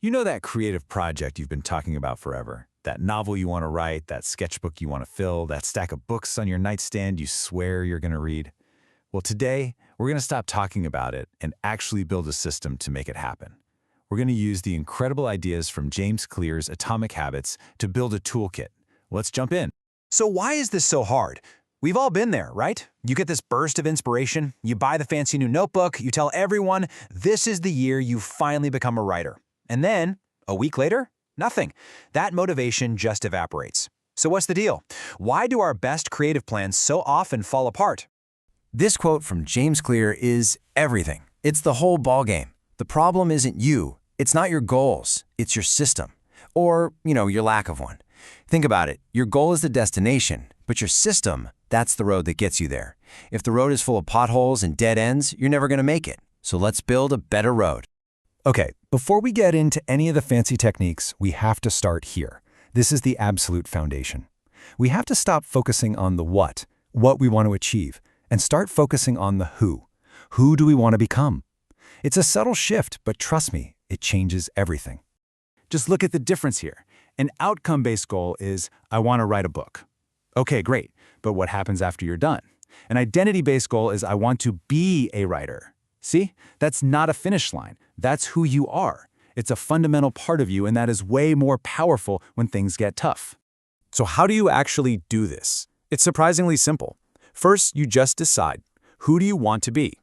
You know that creative project you've been talking about forever? That novel you want to write, that sketchbook you want to fill, that stack of books on your nightstand you swear you're going to read? Well, today, we're going to stop talking about it and actually build a system to make it happen. We're going to use the incredible ideas from James Clear's Atomic Habits to build a toolkit. Let's jump in. So why is this so hard? We've all been there, right? You get this burst of inspiration, you buy the fancy new notebook, you tell everyone, this is the year you finally become a writer. And then, a week later, nothing. That motivation just evaporates. So what's the deal? Why do our best creative plans so often fall apart? This quote from James Clear is everything. It's the whole ballgame. The problem isn't you. It's not your goals. It's your system. Or, your lack of one. Think about it. Your goal is the destination, but your system, that's the road that gets you there. If the road is full of potholes and dead ends, you're never going to make it. So let's build a better road. Okay, before we get into any of the fancy techniques, we have to start here. This is the absolute foundation. We have to stop focusing on the what we want to achieve, and start focusing on the who. Who do we want to become? It's a subtle shift, but trust me, it changes everything. Just look at the difference here. An outcome-based goal is, I want to write a book. Okay, great, but what happens after you're done? An identity-based goal is, I want to be a writer. See, that's not a finish line. That's who you are. It's a fundamental part of you, and that is way more powerful when things get tough. So how do you actually do this? It's surprisingly simple. First, you just decide, who do you want to be?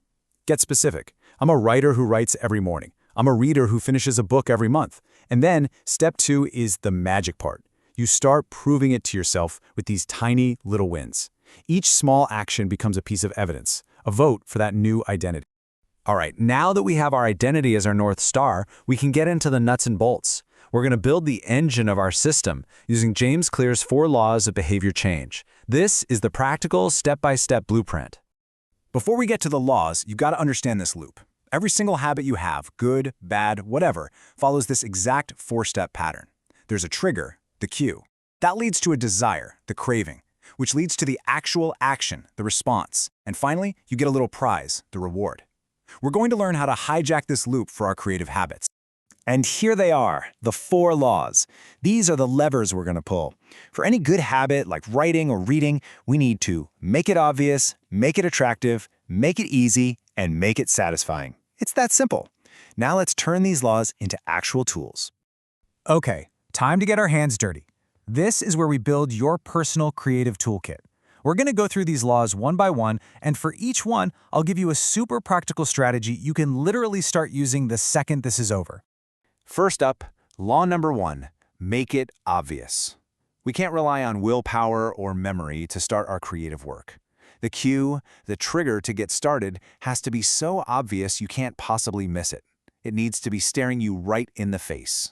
Get specific. I'm a writer who writes every morning. I'm a reader who finishes a book every month. And then, step 2 is the magic part. You start proving it to yourself with these tiny little wins. Each small action becomes a piece of evidence, a vote for that new identity. All right, now that we have our identity as our North Star, we can get into the nuts and bolts. We're going to build the engine of our system using James Clear's 4 laws of behavior change. This is the practical, step-by-step blueprint. Before we get to the laws, you've got to understand this loop. Every single habit you have, good, bad, whatever, follows this exact 4-step pattern. There's a trigger, the cue. That leads to a desire, the craving, which leads to the actual action, the response. And finally, you get a little prize, the reward. We're going to learn how to hijack this loop for our creative habits. And here they are, the 4 laws. These are the levers we're going to pull. For any good habit like writing or reading, we need to make it obvious, make it attractive, make it easy, and make it satisfying. It's that simple. Now let's turn these laws into actual tools. Okay, time to get our hands dirty. This is where we build your personal creative toolkit. We're going to go through these laws one by one, and for each one, I'll give you a super practical strategy you can literally start using the second this is over. First up, law number 1, make it obvious. We can't rely on willpower or memory to start our creative work. The cue, the trigger to get started, has to be so obvious you can't possibly miss it. It needs to be staring you right in the face.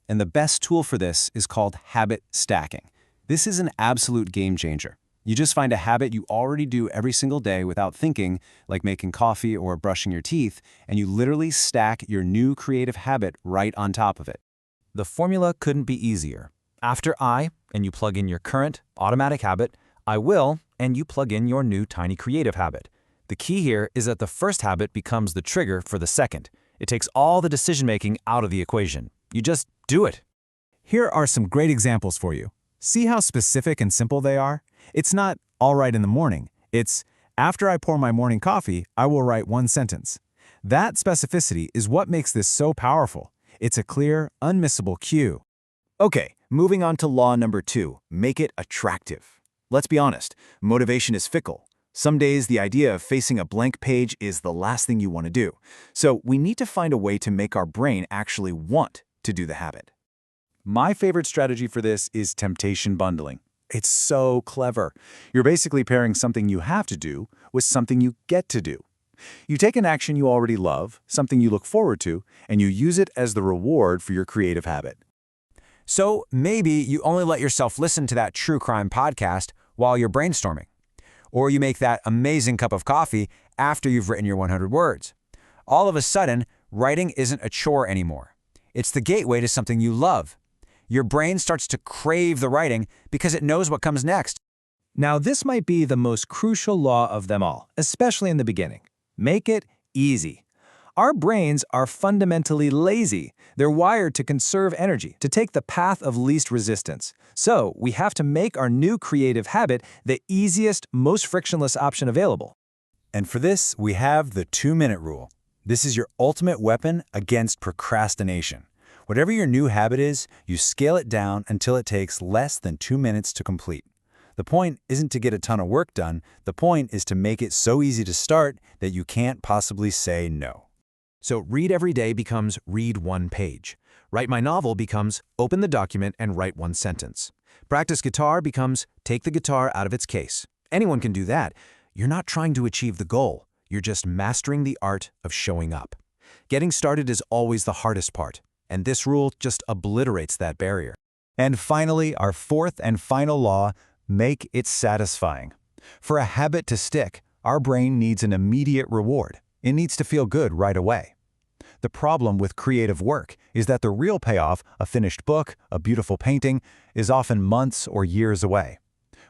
And the best tool for this is called habit stacking. This is an absolute game changer. You just find a habit you already do every single day without thinking, like making coffee or brushing your teeth, and you literally stack your new creative habit right on top of it. The formula couldn't be easier. After I, and you plug in your current automatic habit, I will, and you plug in your new tiny creative habit. The key here is that the first habit becomes the trigger for the second. It takes all the decision-making out of the equation. You just do it. Here are some great examples for you. See how specific and simple they are? It's not, all right in the morning. It's, after I pour my morning coffee, I will write 1 sentence. That specificity is what makes this so powerful. It's a clear, unmissable cue. Okay, moving on to law number 2, make it attractive. Let's be honest, motivation is fickle. Some days the idea of facing a blank page is the last thing you want to do. So we need to find a way to make our brain actually want to do the habit. My favorite strategy for this is temptation bundling. It's so clever. You're basically pairing something you have to do with something you get to do. You take an action you already love, something you look forward to, and you use it as the reward for your creative habit. So maybe you only let yourself listen to that true crime podcast while you're brainstorming. Or you make that amazing cup of coffee after you've written your 100 words. All of a sudden, writing isn't a chore anymore. It's the gateway to something you love. Your brain starts to crave the writing because it knows what comes next. Now, this might be the most crucial law of them all, especially in the beginning. Make it easy. Our brains are fundamentally lazy. They're wired to conserve energy, to take the path of least resistance. So we have to make our new creative habit the easiest, most frictionless option available. And for this, we have the 2-minute rule. This is your ultimate weapon against procrastination. Whatever your new habit is, you scale it down until it takes less than 2 minutes to complete. The point isn't to get a ton of work done. The point is to make it so easy to start that you can't possibly say no. So read every day becomes read one page. Write my novel becomes open the document and write one sentence. Practice guitar becomes take the guitar out of its case. Anyone can do that. You're not trying to achieve the goal. You're just mastering the art of showing up. Getting started is always the hardest part, and this rule just obliterates that barrier. And finally, our fourth and final law, make it satisfying. For a habit to stick, our brain needs an immediate reward. It needs to feel good right away. The problem with creative work is that the real payoff, a finished book, a beautiful painting, is often months or years away.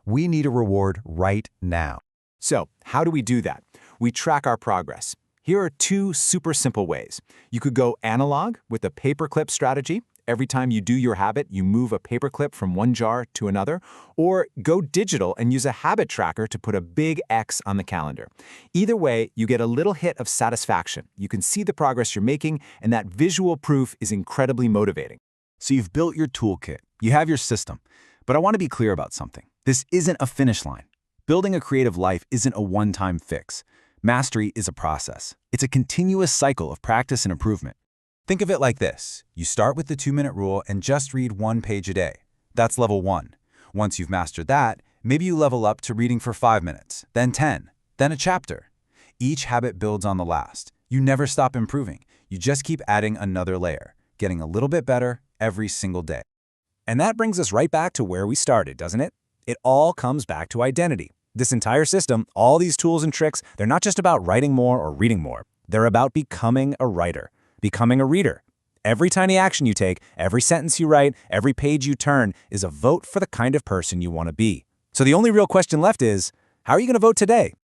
We need a reward right now. So, how do we do that? We track our progress. Here are 2 super simple ways. You could go analog with the paperclip strategy. Every time you do your habit, you move a paperclip from one jar to another, or go digital and use a habit tracker to put a big X on the calendar. Either way, you get a little hit of satisfaction. You can see the progress you're making, and that visual proof is incredibly motivating. So you've built your toolkit, you have your system, but I want to be clear about something. This isn't a finish line. Building a creative life isn't a one-time fix. Mastery is a process. It's a continuous cycle of practice and improvement. Think of it like this. You start with the 2-minute rule and just read 1 page a day. That's level 1. Once you've mastered that, maybe you level up to reading for 5 minutes, then 10, then a chapter. Each habit builds on the last. You never stop improving. You just keep adding another layer, getting a little bit better every single day. And that brings us right back to where we started, doesn't it? It all comes back to identity. This entire system, all these tools and tricks, they're not just about writing more or reading more. They're about becoming a writer. Becoming a reader. Every tiny action you take, every sentence you write, every page you turn is a vote for the kind of person you want to be. So the only real question left is, how are you going to vote today?